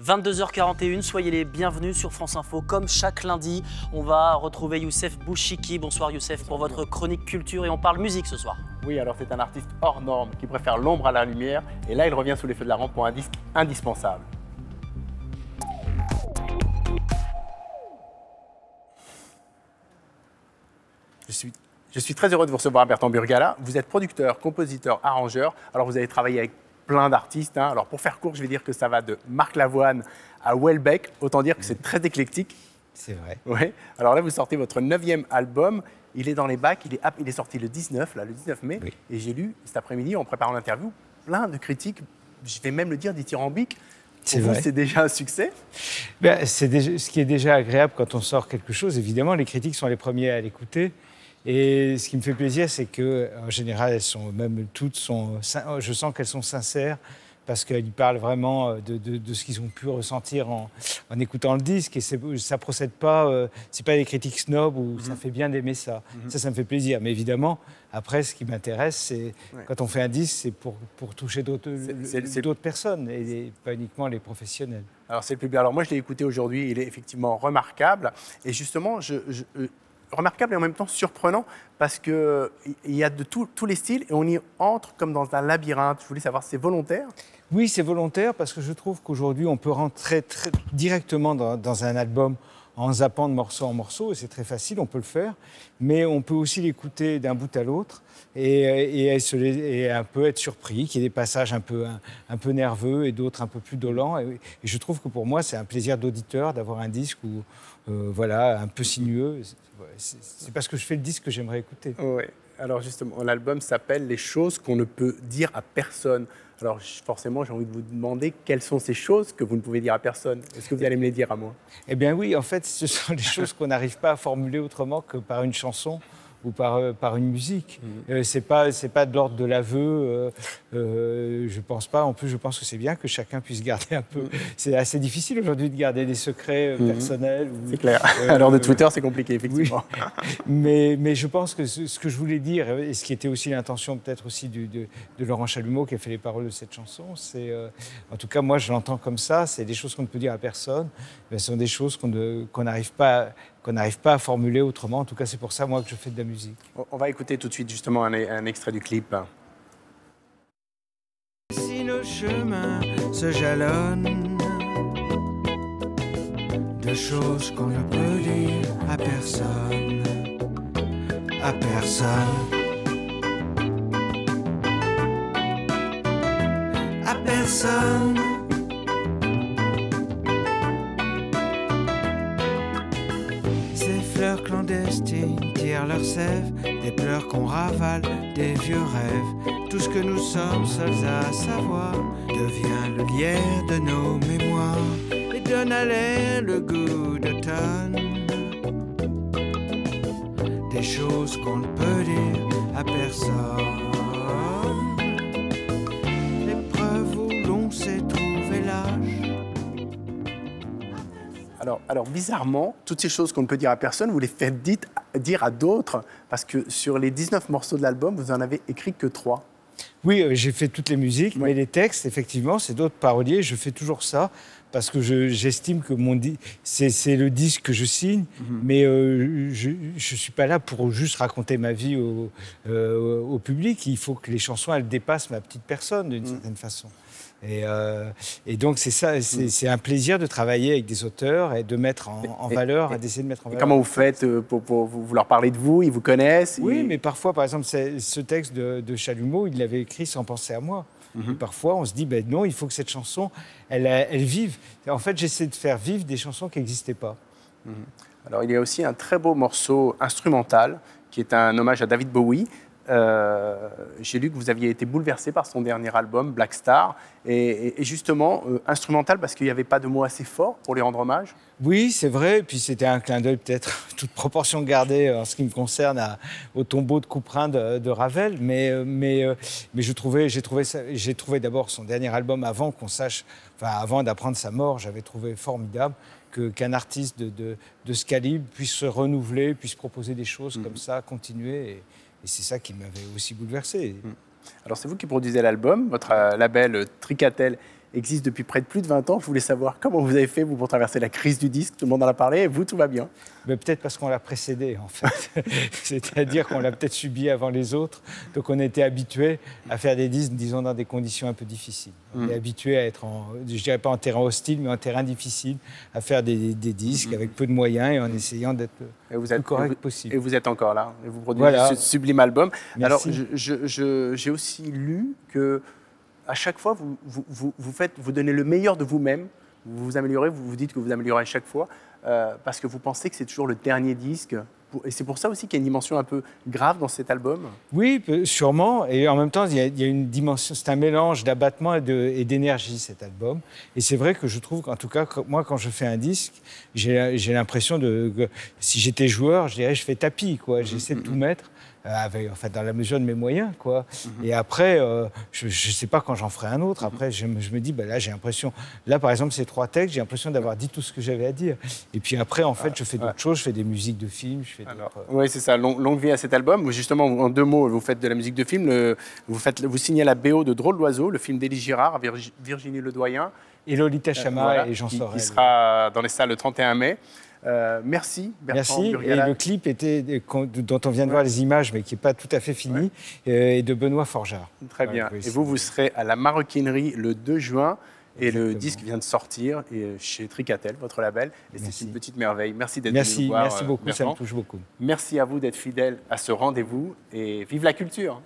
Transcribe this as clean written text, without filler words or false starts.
22h41, soyez les bienvenus sur France Info. Comme chaque lundi, on va retrouver Youssef Bouchiki. Bonsoir Youssef pour votre chronique culture et on parle musique ce soir. Oui, alors c'est un artiste hors norme qui préfère l'ombre à la lumière et là il revient sous les feux de la rampe pour un disque indispensable. Je suis très heureux de vous recevoir Bertrand Burgala. Vous êtes producteur, compositeur, arrangeur. Alors vous avez travaillé avec plein d'artistes. Alors pour faire court, je vais dire que ça va de Marc Lavoine à Welbeck. Autant dire que c'est très éclectique. C'est vrai. Ouais. Alors là, vous sortez votre 9e album. Il est dans les bacs. Il est sorti le 19 mai. Oui. Et j'ai lu cet après-midi, en préparant l'interview, plein de critiques. Je vais même le dire dithyrambiques. Pour vous, c'est déjà un succès? Ce qui est déjà agréable quand on sort quelque chose. Évidemment, les critiques sont les premiers à l'écouter. Et ce qui me fait plaisir, c'est qu'en général, elles sont, même toutes, je sens qu'elles sont sincères parce qu'elles parlent vraiment de ce qu'ils ont pu ressentir en écoutant le disque. Et ça ne procède pas, c'est pas des critiques snobs où ça fait bien d'aimer ça. Ça me fait plaisir. Mais évidemment, après, ce qui m'intéresse, c'est quand on fait un disque, c'est pour toucher d'autres personnes et pas uniquement les professionnels. Alors, c'est le public. Alors, moi, je l'ai écouté aujourd'hui. Il est effectivement remarquable. Et justement, remarquable et en même temps surprenant parce qu'il y a de tous les styles et on y entre comme dans un labyrinthe. Je voulais savoir, c'est volontaire? Oui, c'est volontaire parce que je trouve qu'aujourd'hui, on peut rentrer très directement dans un album en zappant de morceau en morceau, et c'est très facile, on peut le faire, mais on peut aussi l'écouter d'un bout à l'autre et un peu être surpris, qu'il y ait des passages un peu nerveux et d'autres un peu plus dolents. Et je trouve que pour moi, c'est un plaisir d'auditeur d'avoir un disque un peu sinueux. C'est parce que je fais le disque que j'aimerais écouter. Oui. Alors justement, l'album s'appelle « Les choses qu'on ne peut dire à personne ». Alors forcément, j'ai envie de vous demander quelles sont ces choses que vous ne pouvez dire à personne. Est-ce que vous allez me les dire à moi? Eh bien oui, en fait, ce sont les choses qu'on n'arrive pas à formuler autrement que par une chanson ou par une musique. C'est pas de l'ordre de l'aveu, je pense pas. En plus, je pense que c'est bien que chacun puisse garder un peu... C'est assez difficile aujourd'hui de garder des secrets personnels. C'est clair. À l'heure de Twitter, c'est compliqué, effectivement. Oui. Mais je pense que ce que je voulais dire, et ce qui était aussi l'intention peut-être aussi de Laurent Chalumeau qui a fait les paroles de cette chanson, c'est... en tout cas, moi, je l'entends comme ça. C'est des choses qu'on ne peut dire à personne. Ce sont des choses qu'on n'arrive pas à formuler autrement. En tout cas, c'est pour ça, moi, que je fais de la musique. On va écouter tout de suite, justement, un extrait du clip. Si nos chemins se jalonnent de choses qu'on ne peut dire à personne, à personne, à personne. Fleurs clandestines tirent leurs sève, des pleurs qu'on ravale, des vieux rêves. Tout ce que nous sommes seuls à savoir devient le lierre de nos mémoires et donne à l'air le goût d'automne. Des choses qu'on ne peut dire à personne. L'épreuve où l'on s'est trouvé lâche. Alors, bizarrement, toutes ces choses qu'on ne peut dire à personne, vous les faites dire à d'autres, parce que sur les 19 morceaux de l'album, vous en avez écrit que 3. Oui, j'ai fait toutes les musiques, mais les textes, effectivement, c'est d'autres paroliers. Je fais toujours ça, parce que j'estime que c'est le disque que je signe, mais je ne suis pas là pour juste raconter ma vie au public. Il faut que les chansons, elles dépassent ma petite personne, d'une certaine façon. Et donc, c'est ça, c'est un plaisir de travailler avec des auteurs et de mettre en valeur, d'essayer de mettre en valeur. Comment vous faites pour vous leur parler de vous? Ils vous connaissent? Oui, mais parfois, par exemple, ce texte de Chalumeau, il l'avait écrit sans penser à moi. Et parfois, on se dit, ben non, il faut que cette chanson, elle vive. En fait, j'essaie de faire vivre des chansons qui n'existaient pas. Alors, il y a aussi un très beau morceau instrumental qui est un hommage à David Bowie. J'ai lu que vous aviez été bouleversé par son dernier album, Black Star, et justement instrumental parce qu'il n'y avait pas de mots assez forts pour lui rendre hommage. Oui, c'est vrai, et puis c'était un clin d'œil peut-être, toute proportion gardée en ce qui me concerne au tombeau de Couperin de Ravel, mais j'ai trouvé d'abord son dernier album avant d'apprendre sa mort, j'avais trouvé formidable qu'un artiste de ce calibre puisse se renouveler, puisse proposer des choses comme ça, continuer. Et c'est ça qui m'avait aussi bouleversé. Alors, c'est vous qui produisez l'album, votre label Tricatel existe depuis près de plus de 20 ans. Je voulais savoir comment vous avez fait, vous, pour traverser la crise du disque. Tout le monde en a parlé, et vous, tout va bien. Mais peut-être parce qu'on l'a précédé, en fait. C'est-à-dire qu'on l'a peut-être subi avant les autres. Donc on était habitué à faire des disques, disons, dans des conditions un peu difficiles. On est habitué à être, je dirais pas en terrain hostile, mais en terrain difficile, à faire des disques avec peu de moyens et en essayant d'être le plus correct possible. Et vous êtes encore là, et vous produisez ce sublime album. Merci. Alors, j'ai aussi lu que à chaque fois, vous donnez le meilleur de vous-même, vous vous améliorez, vous vous dites que vous améliorez à chaque fois, parce que vous pensez que c'est toujours le dernier disque. Et c'est pour ça aussi qu'il y a une dimension un peu grave dans cet album. Oui, sûrement. Et en même temps, il y a une dimension, c'est un mélange d'abattement et d'énergie, cet album. Et c'est vrai que je trouve qu'en tout cas, moi, quand je fais un disque, j'ai l'impression que si j'étais joueur, je dirais je fais tapis, quoi. J'essaie de tout mettre. Dans la mesure de mes moyens, quoi. Et après, je ne sais pas quand j'en ferai un autre. Après, je me dis, là, j'ai l'impression... Là, par exemple, ces 3 textes, j'ai l'impression d'avoir dit tout ce que j'avais à dire. Et puis après, en fait, je fais d'autres choses. Je fais des musiques de films, je fais Oui, c'est ça. Longue vie à cet album. Justement, en 2 mots, vous faites de la musique de film. Vous signez la BO de Drôle d'oiseau, le film d'Élie Girard, Virginie Ledoyen. Et Lolita Chama et Jean Sorel. Qui sera dans les salles le 31 mai. Merci, Bertrand Burgalat. Et le clip dont on vient de voir les images, mais qui n'est pas tout à fait fini, est de Benoît Forgeard. Très bien. Et vous serez à la Maroquinerie le 2 juin. Et le disque vient de sortir chez Tricatel, votre label. Et c'est une petite merveille. Merci d'être venu nous voir. Merci beaucoup, Bertrand. ça me touche beaucoup. Merci à vous d'être fidèle à ce rendez-vous. Et vive la culture!